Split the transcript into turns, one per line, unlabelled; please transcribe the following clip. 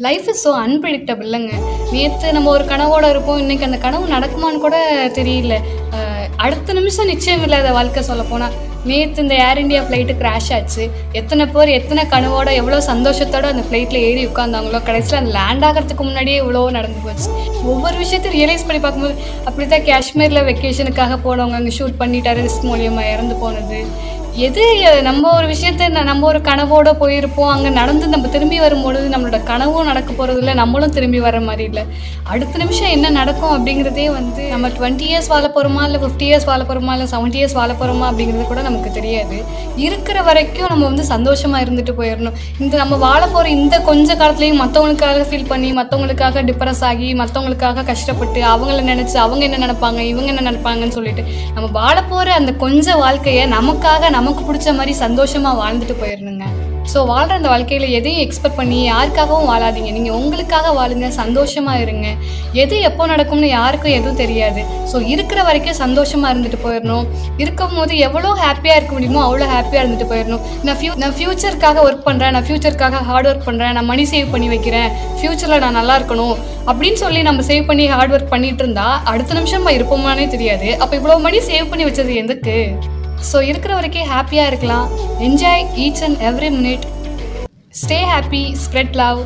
Life is so unpredictable இல்லைங்க. நேற்று நம்ம ஒரு கனவோடு இருப்போம், இன்றைக்கி அந்த கனவு நடக்குமான்னு கூட தெரியல. அடுத்த நிமிஷம் நிச்சயம் இல்லாத வாழ்க்கை சொல்லப்போனால். நேற்று இந்த ஏர் இண்டியா ஃப்ளைட்டு கிராஷ் ஆச்சு. எத்தனை பேர் எத்தனை கனவோட எவ்வளோ சந்தோஷத்தோடு அந்த ஃப்ளைட்டில் ஏறி உட்காந்தாங்களோ, கடைசியில் அந்த லேண்ட் ஆகிறதுக்கு முன்னாடியே இவ்வளோ நடந்து போச்சு. ஒவ்வொரு விஷயத்தையும் ரியலைஸ் பண்ணி பார்க்கும்போது அப்படி தான் காஷ்மீரில் வெக்கேஷனுக்காக போனவங்க அங்கே ஷூட் பண்ணி டெரரிஸ்ட் மூலியமாக இறந்து போனது. எது நம்ம ஒரு விஷயத்த நம்ம ஒரு கனவோடு போயிருப்போம், அங்கே நடந்து நம்ம திரும்பி வரும்பொழுது நம்மளோட கனவும் நடக்க போகிறது இல்லை, நம்மளும் திரும்பி வர மாதிரி இல்லை. அடுத்த நிமிஷம் என்ன நடக்கும் அப்படிங்கிறதே நம்ம 20 இயர்ஸ் வாழ போகிறோமா, இல்லை 50 இயர்ஸ் வாழ போகிறோமா, இல்லை 70 இயர்ஸ் வாழ போகிறோமா அப்படிங்கிறது கூட நமக்கு தெரியாது. இருக்கிற வரைக்கும் நம்ம சந்தோஷமாக இருந்துட்டு போயிடணும். நம்ம வாழ போகிற இந்த கொஞ்ச காலத்துலேயும் மற்றவங்களுக்காக ஃபீல் பண்ணி, மற்றவங்களுக்காக டிப்ரெஸ் ஆகி, மற்றவங்களுக்காக கஷ்டப்பட்டு, அவங்கள நினச்சி அவங்க என்ன நினைப்பாங்க, இவங்க என்ன நினைப்பாங்கன்னு சொல்லிட்டு நம்ம வாழ போகிற அந்த கொஞ்சம் வாழ்க்கையை நமக்கு பிடிச்ச மாதிரி சந்தோஷமாக வாழ்ந்துட்டு போயிடணுங்க. ஸோ வாழ்கிற அந்த வாழ்க்கையில் எதையும் எக்ஸ்பெக்ட் பண்ணி யாருக்காகவும் வாழாதீங்க. நீங்கள் உங்களுக்காக வாழுங்க, சந்தோஷமாக இருங்க. எது எப்போ நடக்கும்னு யாருக்கும் எதுவும் தெரியாது. ஸோ இருக்கிற வரைக்கும் சந்தோஷமாக இருந்துட்டு போயிடணும். இருக்கும் போது எவ்வளோ ஹாப்பியாக இருக்க முடியுமோ அவ்வளோ ஹாப்பியாக இருந்துட்டு போயிடணும். நான் ஃப்யூச்சருக்காக ஒர்க் பண்ணுறேன், நான் ஃப்யூச்சருக்காக ஹார்ட் ஒர்க் பண்ணுறேன், நான் மணி சேவ் பண்ணி வைக்கிறேன், ஃப்யூச்சரில் நான் நல்லா இருக்கணும் அப்படின்னு சொல்லி நம்ம சேவ் பண்ணி ஹார்ட் ஒர்க் பண்ணிகிட்டு இருந்தால் அடுத்த நிமிஷம் நம்ம இருப்போமானே தெரியாது. அப்போ இவ்வளோ மணி சேவ் பண்ணி வச்சது எதுக்கு? ஸோ இருக்கிற வரைக்கும் ஹாப்பியாக இருக்கலாம். Enjoy each and every minute. Stay happy, spread love.